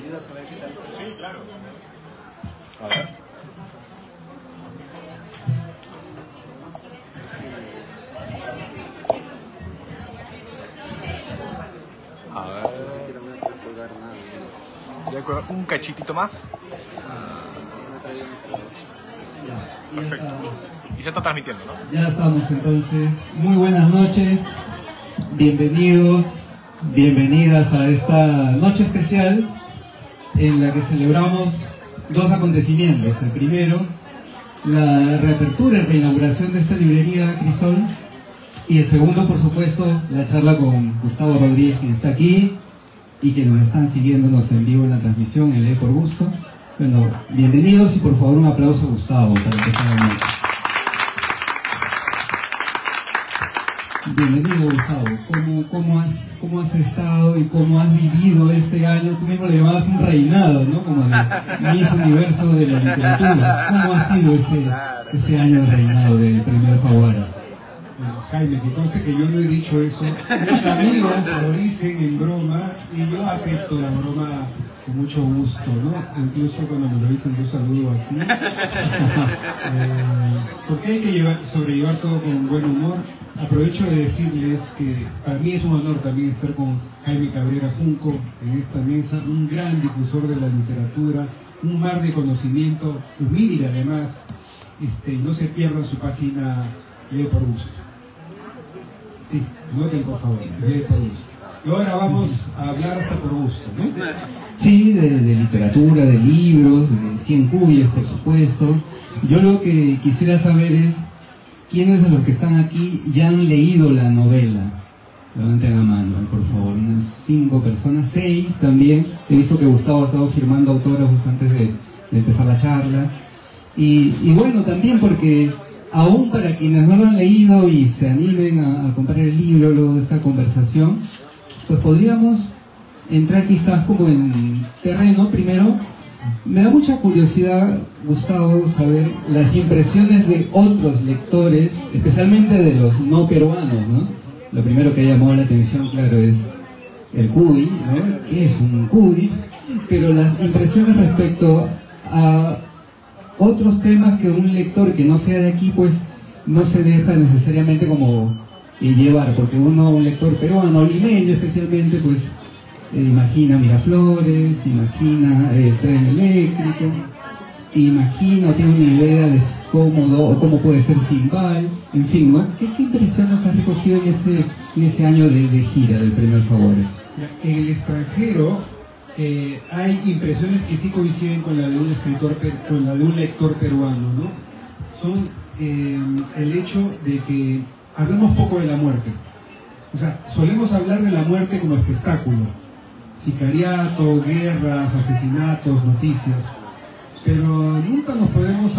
ayudas a ver qué tal? Sí, claro. A ver. A ver. Ya un cachitito más. Perfecto. Y ya está transmitiendo, ¿no? Ya estamos entonces. Muy buenas noches. Bienvenidos, bienvenidas a esta noche especial en la que celebramos dos acontecimientos. El primero, la reapertura y reinauguración de esta librería Crisol. Y el segundo, por supuesto, la charla con Gustavo Rodríguez, quien está aquí y que nos están siguiéndonos en vivo en la transmisión, en Lee por Gusto. Bueno, bienvenidos y por favor un aplauso a Gustavo para empezar la noche. Bienvenido, Gustavo. ¿Cómo has estado y cómo has vivido este año? Tú mismo le llamabas un reinado, ¿no? Como el Miss Universo de la literatura. ¿Cómo ha sido ese año de reinado del Premio Alfaguara? Jaime, que conste que yo no he dicho eso. Mis amigos lo dicen en broma y yo acepto la broma con mucho gusto, ¿no? Incluso cuando me lo dicen yo saludo así. Porque hay que sobrellevar todo con buen humor. Aprovecho de decirles que para mí es un honor también estar con Jaime Cabrera Junco en esta mesa, un gran difusor de la literatura, un mar de conocimiento, humilde además. No se pierdan su página Lee por Gusto. Sí, noten por favor, Lee por Gusto. Y ahora vamos a hablar hasta por gusto, ¿no? Sí, de literatura, de libros, de 100 cuyes, por supuesto. Yo lo que quisiera saber es ¿quiénes de los que están aquí ya han leído la novela? Levanten la mano, por favor. Unas 5 personas, 6 también. He visto que Gustavo ha estado firmando autógrafos antes de empezar la charla. Y bueno, también porque aún para quienes no lo han leído y se animen a comprar el libro luego de esta conversación, pues podríamos entrar quizás como en terreno. Primero, me da mucha curiosidad, Gustavo, saber las impresiones de otros lectores, especialmente de los no peruanos, ¿no? Lo primero que llamó la atención, claro, es el cuy, ¿no? ¿Qué es un cuy? Pero las impresiones respecto a otros temas que un lector que no sea de aquí, pues no se deja necesariamente como llevar, porque un lector peruano, limeño especialmente, pues imagina Miraflores, imagina el tren eléctrico, imagina, tiene una idea de cómo puede ser Simbal, en fin, ¿no? ¿Qué impresiones has recogido en ese año de gira del Premio Alfaguara? En el extranjero hay impresiones que sí coinciden con la de un escritor, con la de un lector peruano, ¿no? Son el hecho de que hablamos poco de la muerte. O sea, solemos hablar de la muerte como espectáculo. Sicariato, guerras, asesinatos, noticias, pero nunca nos podemos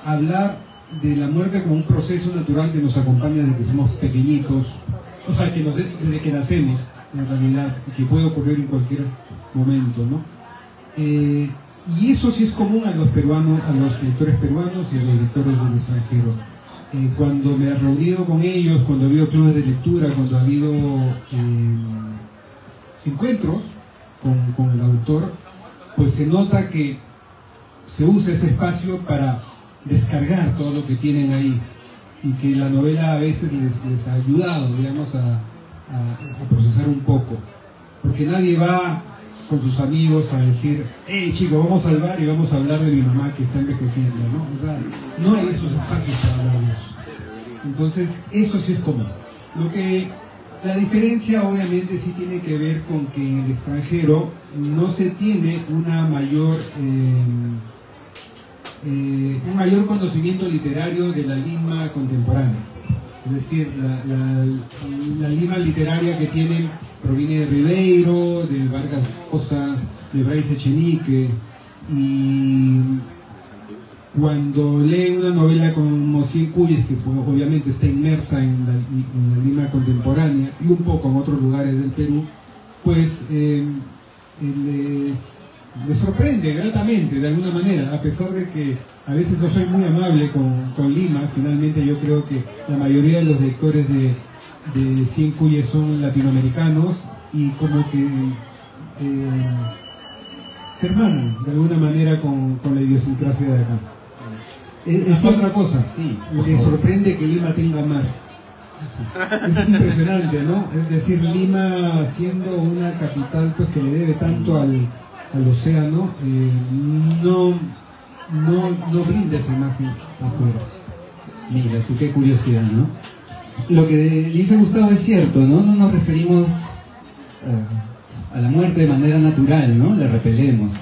hablar de la muerte como un proceso natural que nos acompaña desde que somos pequeñitos, o sea, desde que nacemos, en realidad, que puede ocurrir en cualquier momento, ¿no? Y eso sí es común a los peruanos, a los lectores peruanos y a los lectores del extranjero. Cuando me he reunido con ellos, cuando ha habido clubes de lectura, cuando ha habido encuentros con el autor, pues se nota que se usa ese espacio para descargar todo lo que tienen ahí y que la novela a veces les ha ayudado, digamos, a procesar un poco, porque nadie va con sus amigos a decir, hey chicos, vamos al bar y vamos a hablar de mi mamá que está envejeciendo, ¿no? O sea, no hay esos espacios para hablar de eso. Entonces, eso sí es común. La diferencia obviamente sí tiene que ver con que en el extranjero no se tiene un mayor conocimiento literario de la Lima contemporánea. Es decir, la Lima literaria que tienen proviene de Ribeiro, de Vargas Llosa, de Bryce Echenique, y cuando lee una novela como 100 cuyes, que pues, obviamente está inmersa en la Lima contemporánea y un poco en otros lugares del Perú, pues les sorprende gratamente de alguna manera, a pesar de que a veces no soy muy amable con Lima. Finalmente yo creo que la mayoría de los lectores de 100 cuyes son latinoamericanos y como que se hermanan de alguna manera con la idiosincrasia de acá. Es otra cosa, Sí, me sorprende que Lima tenga mar. Es impresionante, ¿no? Es decir, Lima siendo una capital pues que le debe tanto al océano, no brinda esa imagen afuera. Mira, tú qué curiosidad, ¿no? Lo que dice Gustavo es cierto, ¿no? No nos referimos a la muerte de manera natural, ¿no? La repelemos.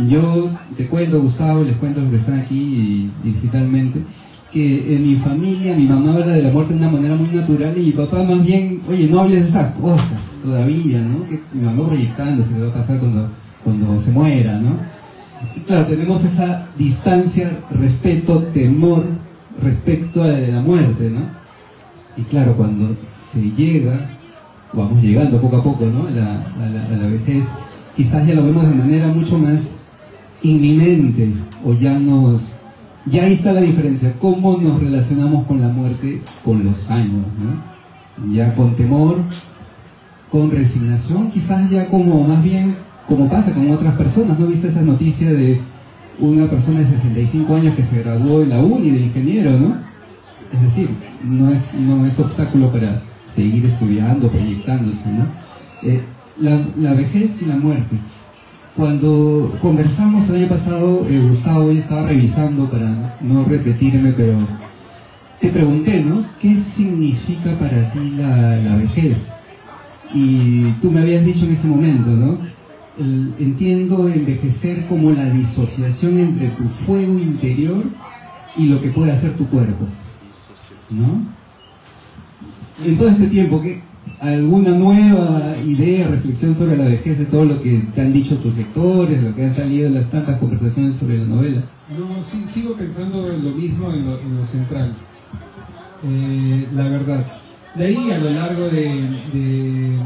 Yo te cuento, Gustavo, les cuento a los que están aquí y digitalmente, que en mi familia mi mamá habla de la muerte de una manera muy natural y mi papá más bien, oye, no hables de esas cosas todavía, ¿no? Que mi mamá proyectándose qué va a pasar cuando se muera, ¿no? Y claro, tenemos esa distancia, respeto, temor respecto a la muerte, ¿no? Y claro, cuando se llega, vamos llegando poco a poco, ¿no? a la vejez, quizás ya lo vemos de manera mucho más inminente, o ya ahí está la diferencia, cómo nos relacionamos con la muerte con los años, ¿no? Ya con temor, con resignación, quizás ya como más bien, como pasa con otras personas, ¿no? ¿Viste esa noticia de una persona de 65 años que se graduó de la uni de ingeniero, ¿no? Es decir, no es obstáculo para seguir estudiando, proyectándose, ¿no? La vejez y la muerte. Cuando conversamos el año pasado, Gustavo, hoy estaba revisando para no repetirme, pero te pregunté, ¿no? ¿Qué significa para ti la vejez? Y tú me habías dicho en ese momento, ¿no? Entiendo envejecer como la disociación entre tu fuego interior y lo que puede hacer tu cuerpo, ¿no? En todo este tiempo, ¿alguna nueva idea, reflexión sobre la vejez de todo lo que te han dicho tus lectores, lo que han salido en las tantas conversaciones sobre la novela? No, sí, sigo pensando en lo mismo, en lo central. La verdad. De ahí, a lo largo de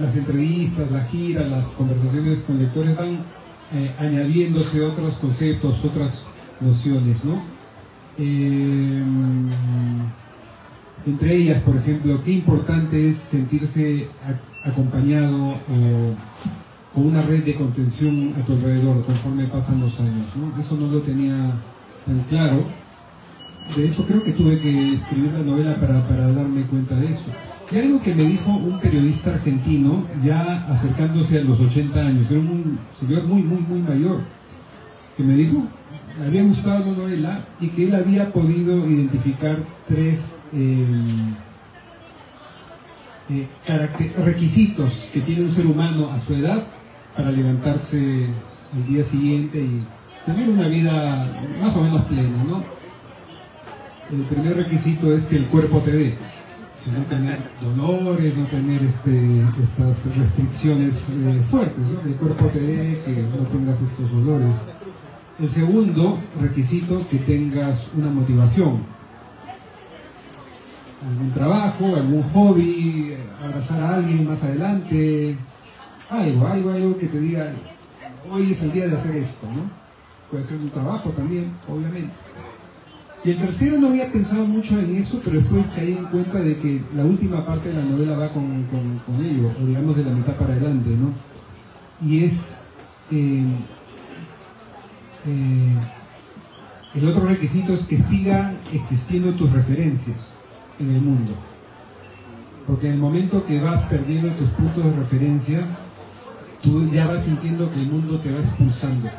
las entrevistas, las giras, las conversaciones con lectores, van añadiéndose otros conceptos, otras nociones, ¿no? Entre ellas, por ejemplo, qué importante es sentirse acompañado o con una red de contención a tu alrededor conforme pasan los años, ¿no? Eso no lo tenía tan claro. De hecho, creo que tuve que escribir la novela para darme cuenta de eso. Y algo que me dijo un periodista argentino, ya acercándose a los 80 años, era un señor muy mayor, que me dijo, le había gustado la novela y que él había podido identificar tres requisitos que tiene un ser humano a su edad para levantarse el día siguiente y tener una vida más o menos plena, ¿no? El primer requisito es que el cuerpo te dé, no tener dolores, no tener estas restricciones fuertes, ¿no? Que el cuerpo te dé, que no tengas estos dolores. El segundo requisito, que tengas una motivación, algún trabajo, algún hobby, abrazar a alguien más adelante, algo que te diga, hoy es el día de hacer esto, ¿no? Puede ser un trabajo también, obviamente. Y el tercero, no había pensado mucho en eso, pero después caí en cuenta de que la última parte de la novela va con ello, o digamos de la mitad para adelante, ¿no? Y es el otro requisito es que sigan existiendo tus referencias en el mundo, porque en el momento que vas perdiendo tus puntos de referencia, tú ya vas sintiendo que el mundo te va expulsando.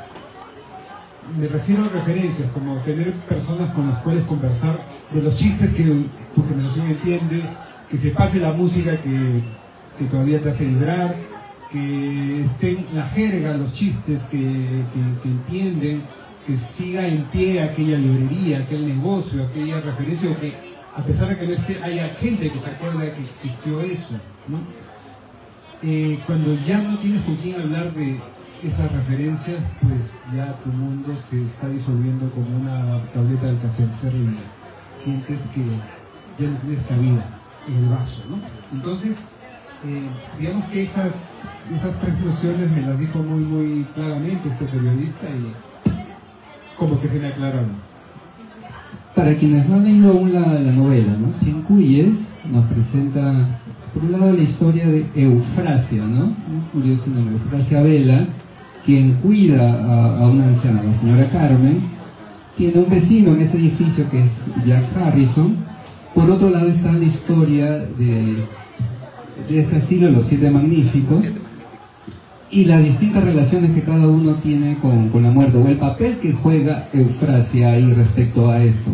Me refiero a referencias, como tener personas con las cuales conversar de los chistes que tu generación entiende, que se pase la música que todavía te hace vibrar, que estén la jerga, los chistes que entienden, que siga en pie aquella librería, aquel negocio, aquella referencia, o que a pesar de que no esté, haya gente que se acuerda de que existió eso, ¿no? Cuando ya no tienes con quién hablar de esas referencias, pues ya tu mundo se está disolviendo como una tableta del Alka-Seltzer y sientes que ya no tienes cabida en el vaso, ¿no? Entonces, digamos que esas tres nociones me las dijo muy claramente este periodista y como que se me aclararon. Para quienes no han leído aún la novela, ¿no? Cien Cuyes nos presenta, por un lado, la historia de Eufrasia, ¿no? Muy curioso, ¿no? Eufrasia Vela, quien cuida a una anciana, la señora Carmen, tiene un vecino en ese edificio que es Jack Harrison. Por otro lado está la historia de este asilo, Los Siete Magníficos, y las distintas relaciones que cada uno tiene con la muerte, o el papel que juega Eufrasia ahí respecto a esto.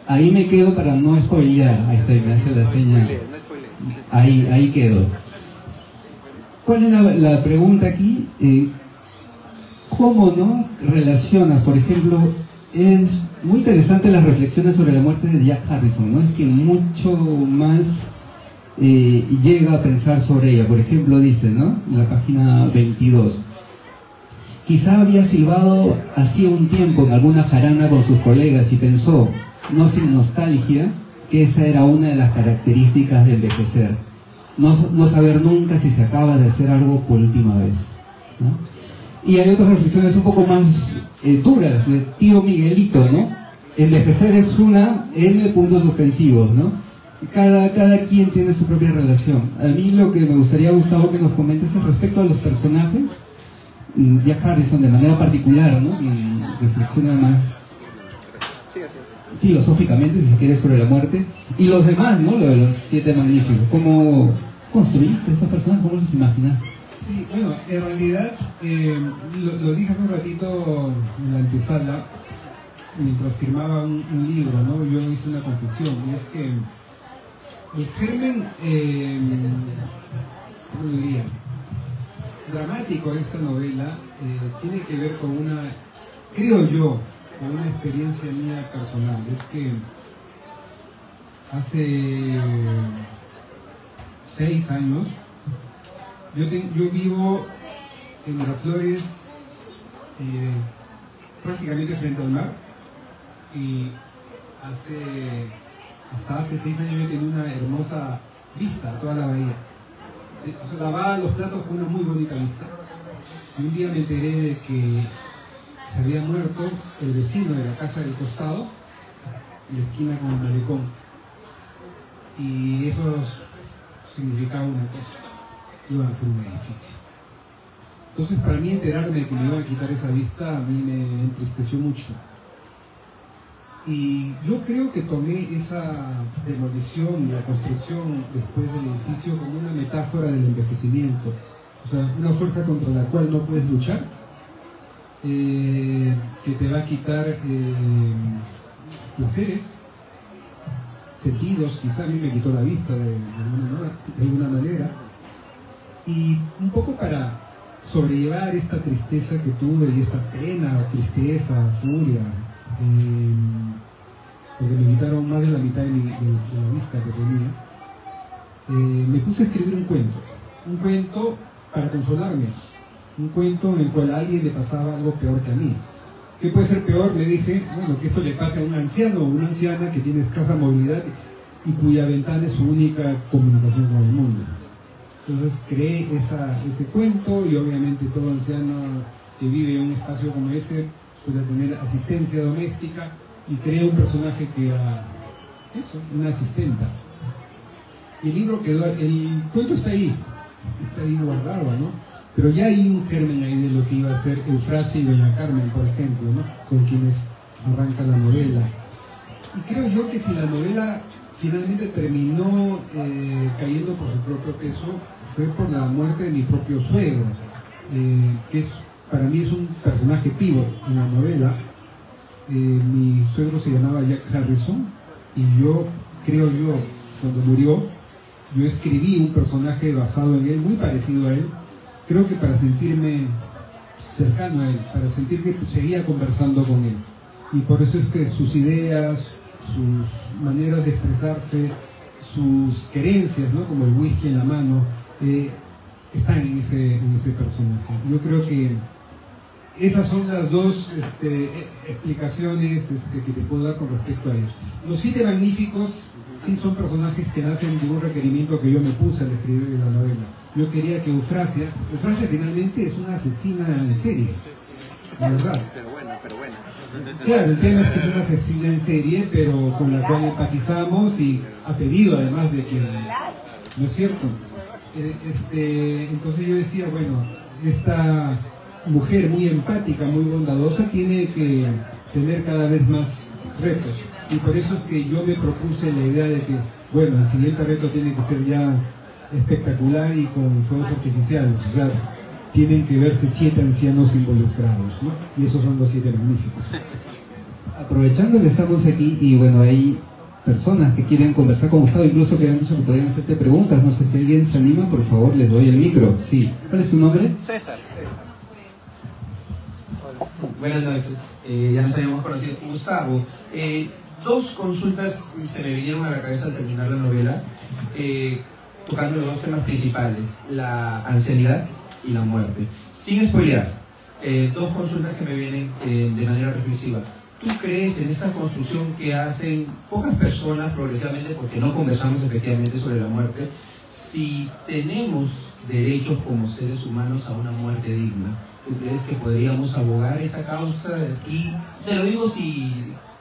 Ahí me quedo para no spoilear. Ahí está, me hace la señal. Ahí quedo. ¿Cuál es la pregunta aquí? ¿Cómo no relacionas, por ejemplo, es muy interesante las reflexiones sobre la muerte de Jack Harrison, ¿no? Es que mucho más llega a pensar sobre ella. Por ejemplo, dice, ¿no? En la página 22. Quizá había silbado hacía un tiempo en alguna jarana con sus colegas y pensó, no sin nostalgia, que esa era una de las características de envejecer. No saber nunca si se acaba de hacer algo por última vez, ¿no? Y hay otras reflexiones un poco más duras, de tío Miguelito, ¿no? Envejecer es una N puntos suspensivos, ¿no? Cada quien tiene su propia relación. A mí lo que me gustaría, Gustavo, que nos comentes es respecto a los personajes. Jack Harrison de manera particular, ¿no? Y reflexiona más filosóficamente, si se quiere, sobre la muerte. Y los demás, ¿no? Lo de los Siete Magníficos. ¿Cómo construiste esos personajes? ¿Cómo los imaginaste? Sí, bueno, en realidad, lo dije hace un ratito en la antesala, mientras firmaba un libro, ¿no? Yo hice una confesión, y es que el germen, ¿cómo diría?, dramático de esta novela tiene que ver con una, creo yo, con una experiencia mía personal. Es que hace 6 años yo vivo en Miraflores, prácticamente frente al mar, y hasta hace 6 años yo tenía una hermosa vista a toda la bahía. O sea, lavaba los platos con una muy bonita vista. Y un día me enteré de que se había muerto el vecino de la casa del costado, en la esquina con el malecón. Y eso significaba una cosa: iban a hacer un edificio. Entonces, para mí, enterarme de que me iban a quitar esa vista a mí me entristeció mucho. Y yo creo que tomé esa demolición y la construcción después del edificio como una metáfora del envejecimiento. O sea, una fuerza contra la cual no puedes luchar, que te va a quitar placeres, sentidos. Quizá a mí me quitó la vista de alguna manera. Y un poco para sobrellevar esta tristeza que tuve, y esta pena, tristeza, furia, porque me quitaron más de la mitad de la vista que tenía, me puse a escribir un cuento para consolarme, un cuento en el cual a alguien le pasaba algo peor que a mí. ¿Qué puede ser peor? Me dije, bueno, que esto le pase a un anciano o una anciana que tiene escasa movilidad y cuya ventana es su única comunicación con el mundo. Entonces creé ese cuento, y obviamente todo anciano que vive en un espacio como ese puede tener asistencia doméstica, y creé un personaje que era eso, una asistenta. El cuento está ahí guardado, ¿no? Pero ya hay un germen ahí de lo que iba a ser Eufrasia y Doña Carmen, por ejemplo, ¿no? Con quienes arranca la novela. Y creo yo que si la novela finalmente terminó cayendo por su propio peso, fue por la muerte de mi propio suegro, que para mí es un personaje pívot en la novela. Mi suegro se llamaba Jack Harrison, y cuando murió, yo escribí un personaje basado en él, muy parecido a él, creo que para sentirme cercano a él, para sentir que seguía conversando con él. Y por eso es que sus ideas, sus maneras de expresarse, sus querencias, ¿no?, como el whisky en la mano, están en ese personaje. Yo creo que esas son las dos explicaciones que te puedo dar con respecto a ellos. Los Siete Magníficos sí son personajes que nacen de un requerimiento que yo me puse al escribir la novela. Yo quería que Eufrasia finalmente es una asesina en serie, la verdad. Pero bueno. Claro, el tema es que es una asesina en serie, pero con la cual empatizamos, y a pedido además de que, ¿no es cierto? Entonces yo decía, bueno, mujer muy empática, muy bondadosa, tiene que tener cada vez más retos. Y por eso es que yo me propuse la idea de que, bueno, el siguiente reto tiene que ser ya espectacular y con fuegos artificiales. O sea, tienen que verse 7 ancianos involucrados, ¿no? Y esos son los 7 magníficos. Aprovechando que estamos aquí y bueno, hay personas que quieren conversar con Gustavo, incluso que han dicho que podrían hacerte preguntas. No sé si alguien se anima, por favor, les doy el micro. Sí. ¿Cuál es su nombre? César. Buenas noches, ya nos habíamos conocido. Gustavo, 2 consultas se me vinieron a la cabeza al terminar la novela, tocando los 2 temas principales, la ancianidad y la muerte. Sin spoilear, 2 consultas que me vienen de manera reflexiva. ¿Tú crees en esta construcción que hacen pocas personas progresivamente, porque no conversamos efectivamente sobre la muerte, si tenemos derechos como seres humanos a una muerte digna? ¿Tú crees que podríamos abogar esa causa? Y te lo digo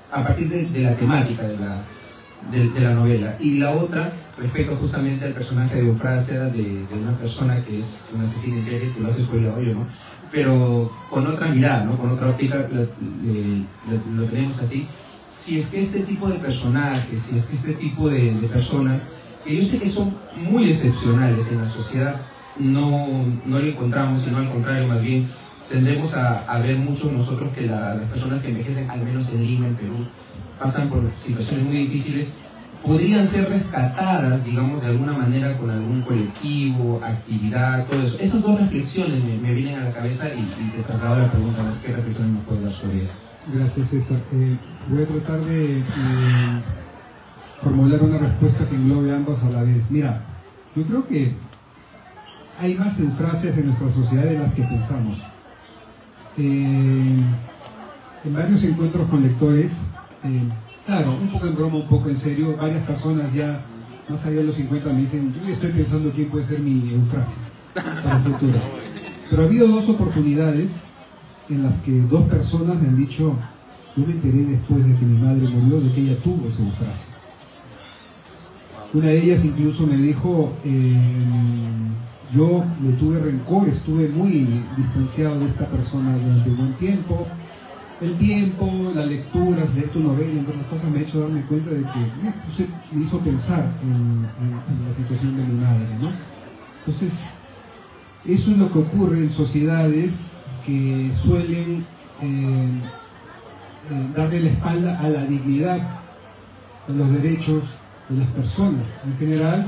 a partir de la temática de la novela. Y la otra, respecto justamente al personaje de Eufrasia, de una persona que es una asesina en serie, que lo has spoilado yo, ¿no? Pero con otra mirada, ¿no? Con otra óptica lo tenemos así. Si es que este tipo de personajes, si es que este tipo de personas, que yo sé que son muy excepcionales en la sociedad, no lo encontramos, sino al contrario, más bien tendemos a ver mucho nosotros que las personas que envejecen, al menos en Lima, en Perú, pasan por situaciones muy difíciles, podrían ser rescatadas, digamos, de alguna manera con algún colectivo, actividad, todo eso. Esas 2 reflexiones me vienen a la cabeza y te traslado la pregunta, ¿no? ¿Qué reflexiones nos puedes dar sobre eso? Gracias, César. Voy a tratar de formular una respuesta que englobe ambas a la vez. Mira, yo creo que hay más eufrasias en nuestra sociedad de las que pensamos. En varios encuentros con lectores, claro, un poco en broma, un poco en serio, varias personas ya más allá de los 50 me dicen, yo estoy pensando quién puede ser mi eufrasia para el futuro. Pero ha habido 2 oportunidades en las que 2 personas me han dicho, yo me enteré después de que mi madre murió de que ella tuvo esa eufrasia. Una de ellas incluso me dijo, yo le tuve rencor, estuve muy distanciado de esta persona durante un buen tiempo. El tiempo, la lectura, leer tu novela, entre otras cosas, me ha hecho darme cuenta de que me hizo pensar en la situación de mi madre, ¿no? Entonces, eso es lo que ocurre en sociedades que suelen darle la espalda a la dignidad, a los derechos de las personas. En general,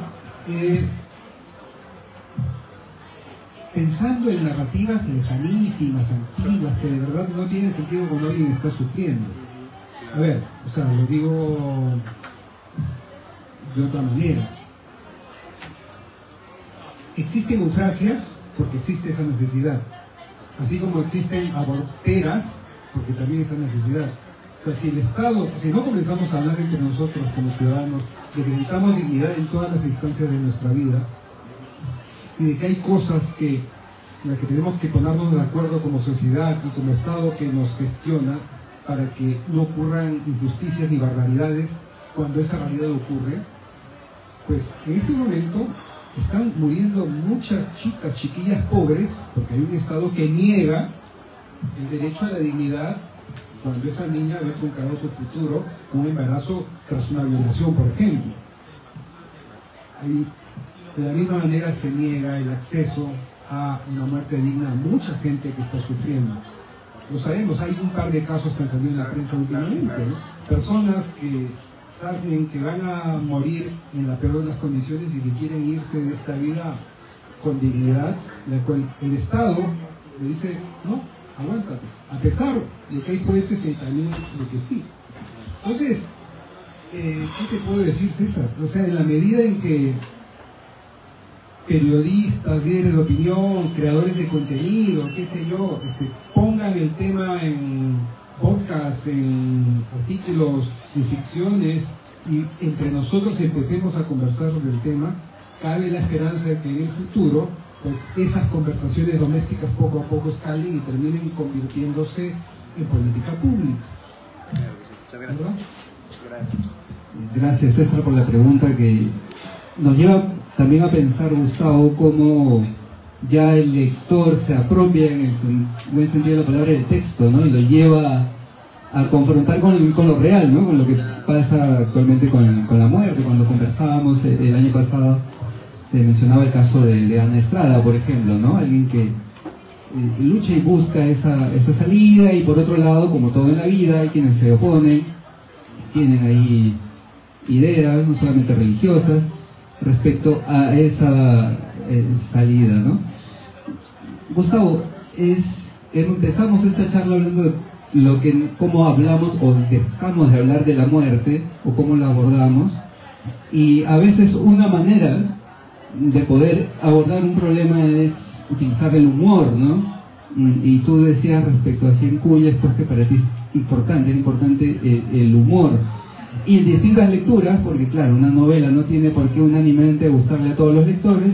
pensando en narrativas lejanísimas, antiguas, que de verdad no tienen sentido cuando alguien está sufriendo. A ver, o sea, lo digo de otra manera. Existen eufrasias porque existe esa necesidad, así como existen aborteras porque también esa necesidad. O sea, si el Estado, si no comenzamos a hablar entre nosotros como ciudadanos de que necesitamos dignidad en todas las instancias de nuestra vida, y de que hay cosas en las que tenemos que ponernos de acuerdo como sociedad y como Estado que nos gestiona para que no ocurran injusticias ni barbaridades cuando esa realidad ocurre, pues en este momento están muriendo muchas chicas, chiquillas pobres, porque hay un Estado que niega el derecho a la dignidad cuando esa niña ve truncado su futuro con un embarazo tras una violación, por ejemplo. De la misma manera se niega el acceso a una muerte digna a mucha gente que está sufriendo. Lo sabemos, hay un par de casos que han salido en la prensa últimamente, ¿no? Personas que saben que van a morir en la peor de las condiciones y que quieren irse de esta vida con dignidad, la cual el Estado le dice, no, aguántate, a pesar de que hay jueces que también de que sí. Entonces, ¿qué te puedo decir, César? O sea, en la medida en que periodistas, líderes de opinión, creadores de contenido, qué sé yo, pongan el tema en podcasts, en artículos, en ficciones, y entre nosotros empecemos a conversar sobre el tema, cabe la esperanza de que en el futuro pues esas conversaciones domésticas poco a poco escalen y terminen convirtiéndose en política pública. Muchas gracias. Gracias, César, por la pregunta que nos lleva también a pensar, Gustavo, cómo ya el lector se apropia en el buen sentido de la palabra del texto, ¿no? Y lo lleva a confrontar con lo real, ¿no? Con lo que pasa actualmente con la muerte. Cuando conversábamos el año pasado, te mencionaba el caso de Ana Estrada, por ejemplo, ¿no? Alguien que lucha y busca esa salida, y por otro lado, como todo en la vida, hay quienes se oponen, tienen ahí ideas, no solamente religiosas, respecto a esa salida, ¿no? Gustavo, empezamos esta charla hablando de cómo hablamos o dejamos de hablar de la muerte, o cómo la abordamos, y a veces una manera de poder abordar un problema es utilizar el humor, ¿no? Y tú decías respecto a Cien Cuyes, pues que para ti es importante el humor. Y en distintas lecturas, porque claro, una novela no tiene por qué unánimemente gustarle a todos los lectores,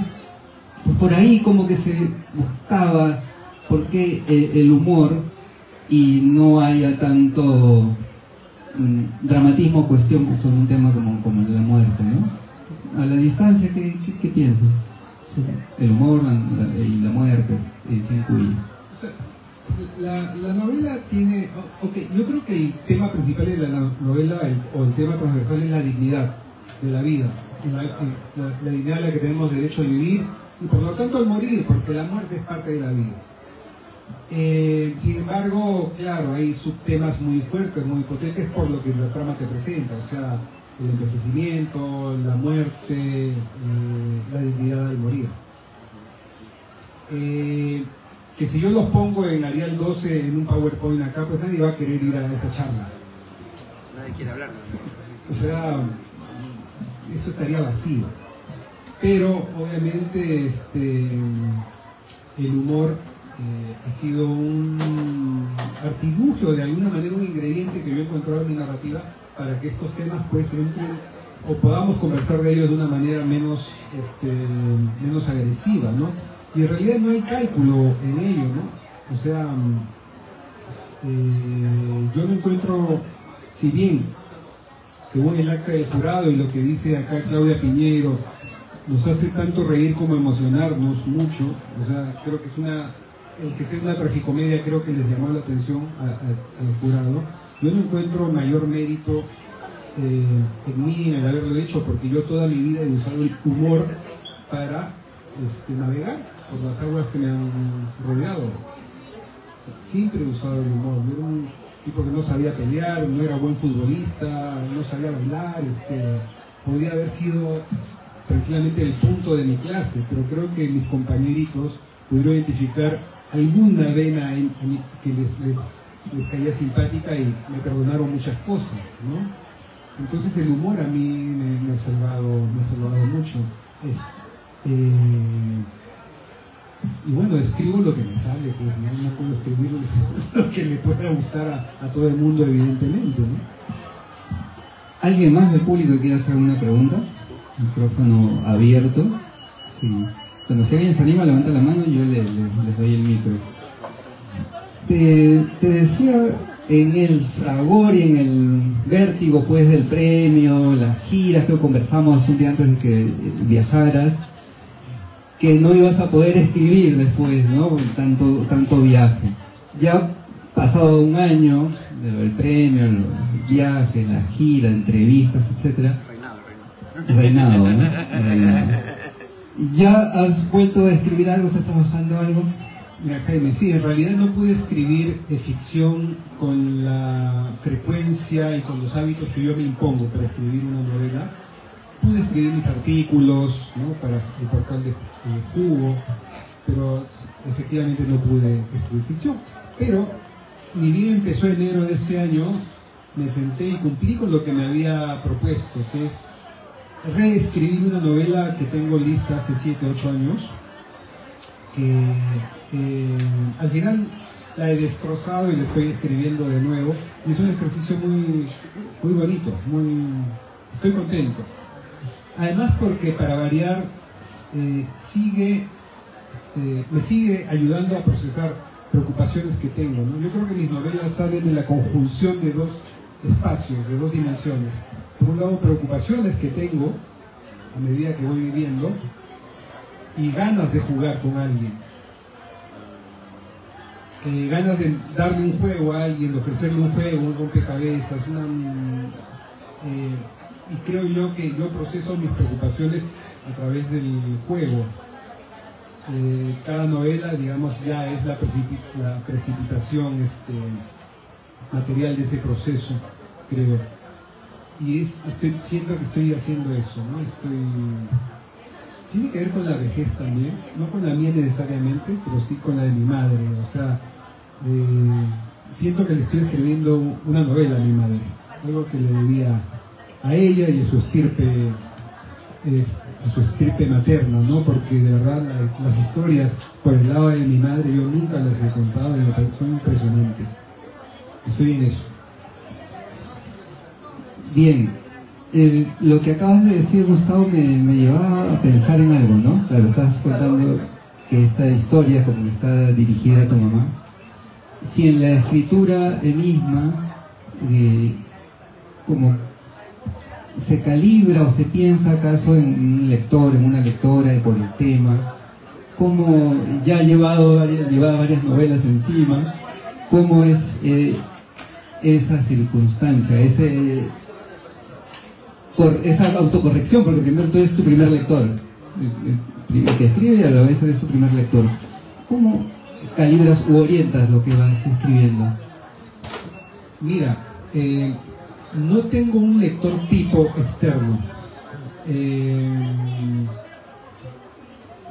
pues por ahí como que se buscaba por qué el humor y no haya tanto dramatismo o cuestión sobre un tema como la muerte, ¿no? A la distancia, ¿qué piensas sobre el humor y la muerte, Cien Cuyes? La novela tiene... yo creo que el tema principal de la novela, o el tema transversal, es la dignidad de la vida, la dignidad a la que tenemos derecho a vivir, y por lo tanto al morir, porque la muerte es parte de la vida. Sin embargo, claro, hay subtemas muy fuertes, muy potentes, por lo que la trama te presenta, o sea, el envejecimiento, la muerte, la dignidad al morir. Que si yo los pongo en Arial 12 en un PowerPoint acá, pues nadie va a querer ir a esa charla. Nadie quiere hablar, ¿no? O sea, eso estaría vacío. Pero obviamente el humor ha sido un artilugio, de alguna manera un ingrediente que yo he encontrado en mi narrativa para que estos temas pues entren, o podamos conversar de ellos de una manera menos agresiva, ¿no? Y en realidad no hay cálculo en ello, ¿no? O sea, yo no encuentro, si bien, según el acta del jurado y lo que dice acá Claudia Piñeiro, nos hace tanto reír como emocionarnos mucho, o sea, creo que es el que sea una tragicomedia, creo que les llamó la atención al jurado. Yo no encuentro mayor mérito en mí, en el haberlo hecho, porque yo toda mi vida he usado el humor para navegar por las aguas que me han rodeado. O sea, siempre he usado el humor. Yo era un tipo que no sabía pelear, no era buen futbolista, no sabía bailar, podía haber sido tranquilamente el punto de mi clase, pero creo que mis compañeritos pudieron identificar alguna vena en mí que les caía simpática y me perdonaron muchas cosas, ¿no? Entonces el humor a mí me ha salvado mucho. Y bueno, escribo lo que me sale, pues no puedo escribir lo que le pueda gustar a todo el mundo, evidentemente, ¿no? ¿Alguien más del público quiere hacer una pregunta? Micrófono abierto. Sí. Bueno, si alguien se anima, levanta la mano y yo les doy el micro. Te decía, en el fragor y en el vértigo pues del premio, las giras que conversamos un día antes de que viajaras, que no ibas a poder escribir después, ¿no? Tanto viaje. Ya pasado un año del premio, los viajes, las giras, entrevistas, etc. Reinado, ¿no? Reinado. ¿Ya has vuelto a escribir algo? ¿Estás trabajando algo? Mira, Jaime, sí, en realidad no pude escribir ficción con la frecuencia y con los hábitos que yo me impongo para escribir una novela. Pude escribir mis artículos, ¿no? Para el portal de Jugo, pero efectivamente no pude escribir ficción. Pero ni bien empezó enero de este año, me senté y cumplí con lo que me había propuesto, que es reescribir una novela que tengo lista hace 7, 8 años, que al final la he destrozado y la estoy escribiendo de nuevo, y es un ejercicio muy, muy bonito, estoy contento. Además porque, para variar, me sigue ayudando a procesar preocupaciones que tengo, ¿no? Yo creo que mis novelas salen de la conjunción de dos espacios, de dos dimensiones. Por un lado, preocupaciones que tengo a medida que voy viviendo, y ganas de jugar con alguien. Ganas de darle un juego a alguien, de ofrecerle un juego, un rompecabezas, y creo yo que yo proceso mis preocupaciones a través del juego. Cada novela, digamos, ya es la precipitación material de ese proceso, creo. Y siento que estoy haciendo eso, ¿no? Tiene que ver con la vejez también, no con la mía necesariamente, pero sí con la de mi madre. O sea, siento que le estoy escribiendo una novela a mi madre, algo que le debía a ella y a su estirpe materna, ¿no? Porque de verdad las historias por el lado de mi madre yo nunca las he contado y me parecen, son impresionantes. Estoy en eso. Bien, lo que acabas de decir, Gustavo, me llevaba a pensar en algo, ¿no? Claro, estás contando que esta historia, como está dirigida a tu mamá, si en la escritura misma, como se calibra o se piensa acaso en un lector, en una lectora por el tema, como ya ha llevado varias novelas encima, cómo es esa circunstancia, esa autocorrección, porque primero tú eres tu primer lector, el que escribe y a la vez eres tu primer lector. ¿Cómo calibras u orientas lo que vas escribiendo? Mira, no tengo un lector tipo externo.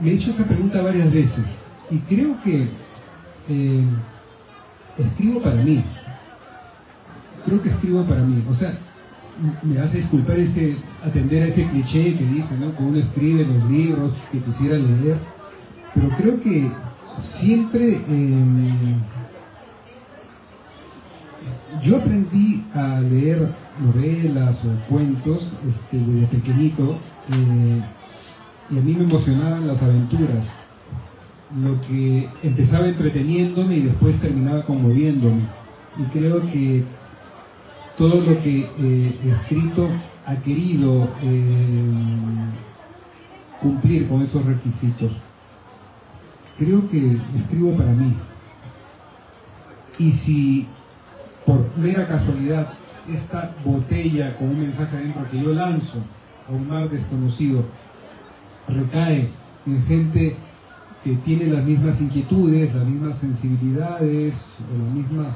Me he hecho esa pregunta varias veces y creo que escribo para mí. Creo que escribo para mí. O sea, me hace disculpar atender a ese cliché que dice, ¿no? Que uno escribe los libros que quisiera leer, pero creo que siempre yo aprendí a leer novelas o cuentos desde pequeñito, y a mí me emocionaban las aventuras, lo que empezaba entreteniéndome y después terminaba conmoviéndome, y creo que todo lo que he escrito ha querido cumplir con esos requisitos. Creo que escribo para mí. Y si por mera casualidad esta botella con un mensaje adentro que yo lanzo a un mar desconocido recae en gente que tiene las mismas inquietudes, las mismas sensibilidades o las mismas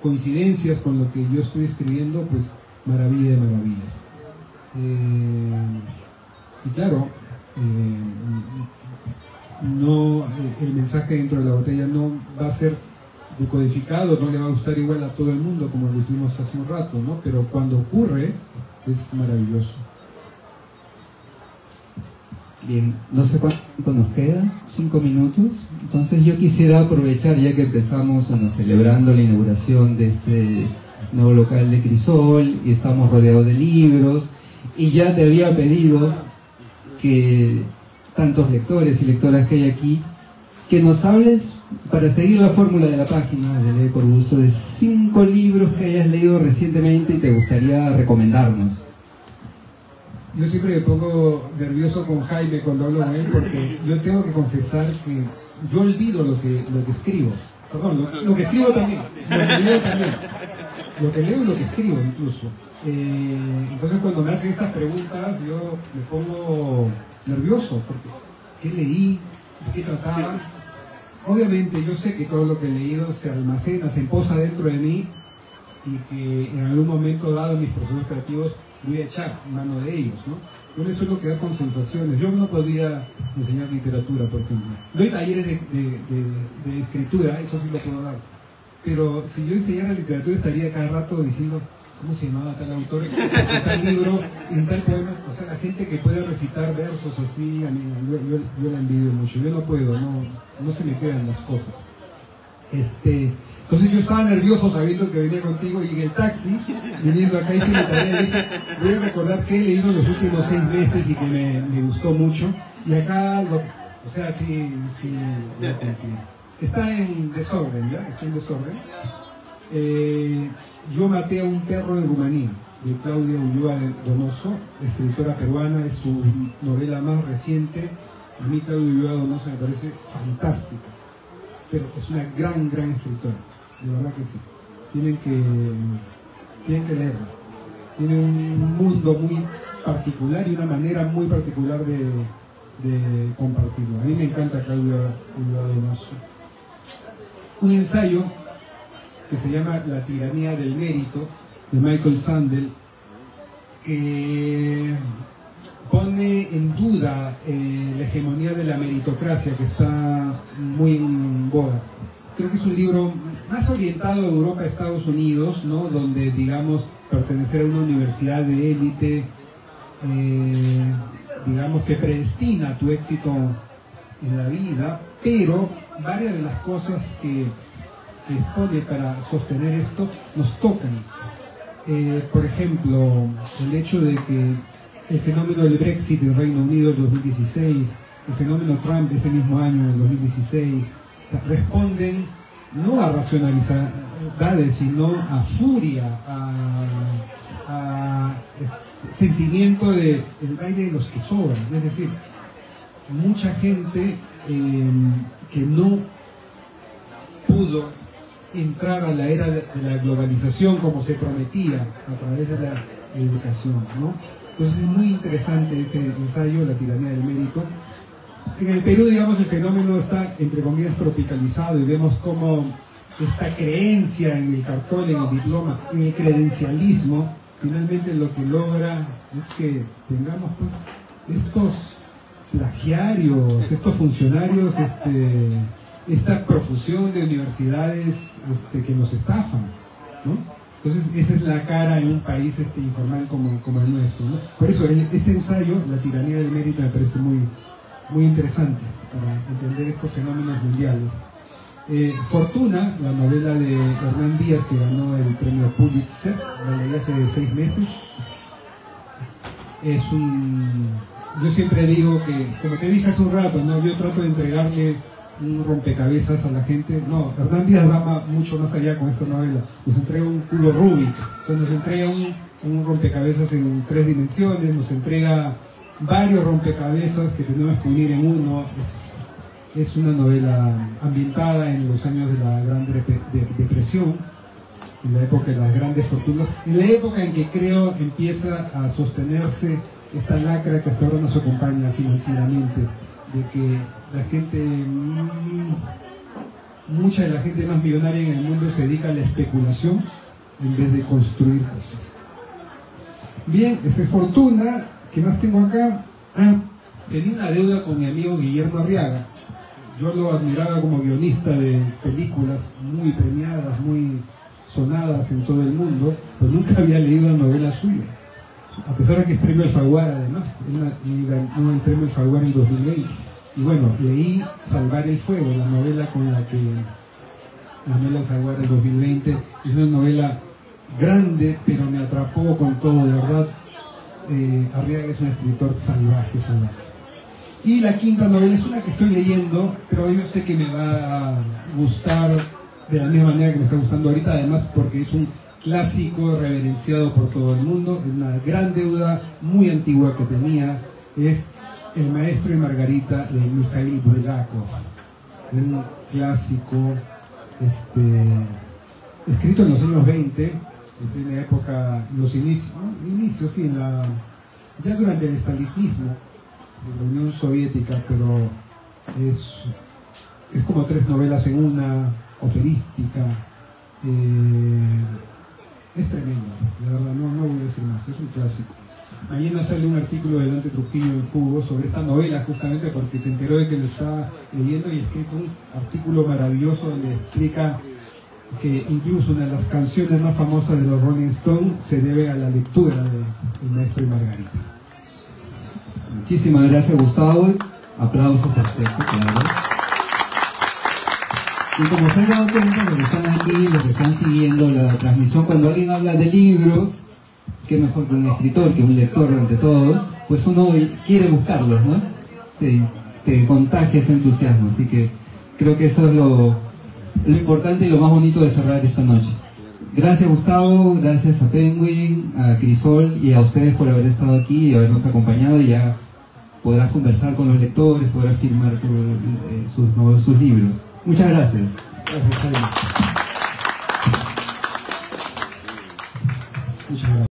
coincidencias con lo que yo estoy escribiendo, pues maravilla de maravillas. Y claro, no, el mensaje dentro de la botella no va a ser decodificado, no le va a gustar igual a todo el mundo, como lo dijimos hace un rato, ¿no? Pero cuando ocurre es maravilloso. Bien, no sé cuánto nos queda, 5 minutos. Entonces yo quisiera aprovechar, ya que empezamos celebrando la inauguración de este nuevo local de Crisol y estamos rodeados de libros, y ya te había pedido que tantos lectores y lectoras que hay aquí, que nos hables, para seguir la fórmula de la página de Lee por Gusto, de 5 libros que hayas leído recientemente y te gustaría recomendarnos. Yo siempre me pongo nervioso con Jaime cuando hablo con él, porque yo tengo que confesar que yo olvido lo que escribo. Perdón, lo que escribo también, lo que leo también. Lo que leo y lo que escribo incluso. Entonces cuando me hacen estas preguntas yo me pongo nervioso, porque ¿qué leí? ¿De qué trataba? Obviamente yo sé que todo lo que he leído se almacena, se posa dentro de mí, y que en algún momento dado en mis procesos creativos voy a echar mano de ellos, ¿no? Yo me suelo quedar con sensaciones. Yo no podría enseñar literatura, por ejemplo. Doy talleres de escritura, eso sí lo puedo dar. Pero si yo enseñara literatura estaría cada rato diciendo ¿cómo se llamaba tal autor? En tal libro, en tal poema. O sea, la gente que puede recitar versos así, a mí, yo la envidio mucho. Yo no puedo, no se me quedan las cosas. Entonces yo estaba nervioso sabiendo que venía contigo, y en el taxi, viniendo acá, hice mi tarea y dije, voy a recordar qué he leído en los últimos 6 meses y que me gustó mucho. Y acá, o sea, sí lo cumplí. Está en desorden, ¿ya? Está en desorden. Yo maté a un perro en Rumanía, de Claudia Ulloa Donoso, escritora peruana. Es su novela más reciente, A mí Claudio Ulloa Donoso me parece fantástica, pero es una gran escritora, de verdad que sí. Tienen que leerla. Tiene un mundo muy particular y una manera muy particular de compartirlo. A mí me encanta Claudio Ulloa Donoso. Un ensayo que se llama La tiranía del mérito, de Michael Sandel, que pone en duda la hegemonía de la meritocracia que está muy en boga. Creo que es un libro más orientado a Europa, Estados Unidos, ¿no? Donde, digamos, pertenecer a una universidad de élite, digamos que predestina tu éxito en la vida, pero varias de las cosas que expone para sostener esto nos tocan. Por ejemplo, el hecho de que el fenómeno del Brexit en Reino Unido en 2016, el fenómeno Trump ese mismo año, en el 2016, o sea, responden no a racionalidades, sino a furia, a sentimiento de el baile de los que sobran. Es decir, mucha gente que no pudo entrar a la era de la globalización como se prometía a través de la educación, ¿no? Entonces es muy interesante ese ensayo, La tiranía del mérito. En el Perú, digamos, el fenómeno está, entre comillas, tropicalizado y vemos cómo esta creencia en el cartón, en el diploma, en el credencialismo, finalmente lo que logra es que tengamos pues estos plagiarios, estos funcionarios, esta profusión de universidades que nos estafan, ¿no? Entonces esa es la cara en un país informal como el nuestro, ¿no? Por eso este ensayo, La tiranía del mérito, me parece muy interesante para entender estos fenómenos mundiales. Fortuna, la novela de Hernán Díaz que ganó el premio Pulitzer, la leí hace 6 meses. Yo siempre digo que, como te dije hace un rato, ¿no? Yo trato de entregarle un rompecabezas a la gente. No, Hernán Díaz va mucho más allá con esta novela. Nos entrega un cubo Rubik, o sea, nos entrega un rompecabezas en 3 dimensiones, nos entrega varios rompecabezas que tenemos que unir en uno. Es una novela ambientada en los años de la Gran Depresión, en la época de las grandes fortunas, en la época en que creo empieza a sostenerse esta lacra que hasta ahora nos acompaña financieramente, de que la gente, mucha de la gente más millonaria en el mundo se dedica a la especulación en vez de construir cosas. Bien, esa es Fortuna. ¿Qué más tengo acá? Tenía una deuda con mi amigo Guillermo Arriaga. Yo lo admiraba como guionista de películas muy premiadas, muy sonadas en todo el mundo, pero nunca había leído una novela suya. A pesar de que es premio Alfaguara, además, él ganó el premio Alfaguara en 2020. Y bueno, leí Salvar el Fuego, la novela con la que ganó el Alfaguara en 2020. Es una novela grande, pero me atrapó con todo, de verdad. Arriaga es un escritor salvaje. Y la quinta novela es una que estoy leyendo, pero yo sé que me va a gustar de la misma manera que me está gustando ahorita, además porque es un clásico reverenciado por todo el mundo. Es una gran deuda muy antigua que tenía, es El maestro y Margarita de Mikhail Bulgakov. Es un clásico escrito en los años 20, en la época, los inicios, sí, ya durante el stalinismo de la Unión Soviética, pero es como 3 novelas en una, operística. Es tremendo, de verdad, no voy a decir más, es un clásico. Mañana sale un artículo de Dante Trujillo en Cubo sobre esta novela, justamente porque se enteró de que lo estaba leyendo y ha escrito un artículo maravilloso donde explica que incluso una de las canciones más famosas de los Rolling Stones se debe a la lectura de El maestro y Margarita. Muchísimas gracias, Gustavo. Aplausos por usted, claro. Y como se han dado cuenta, los que están aquí, los que están siguiendo la transmisión, cuando alguien habla de libros, qué mejor que un escritor, que un lector ante todo, pues uno quiere buscarlos, ¿no? Te contagia ese entusiasmo, así que creo que eso es lo importante y lo más bonito de cerrar esta noche. Gracias, Gustavo, gracias a Penguin, a Crisol y a ustedes por haber estado aquí y habernos acompañado. Y ya podrás conversar con los lectores, podrás firmar sus libros. Muchas gracias. Gracias, Jaime. Muchas gracias.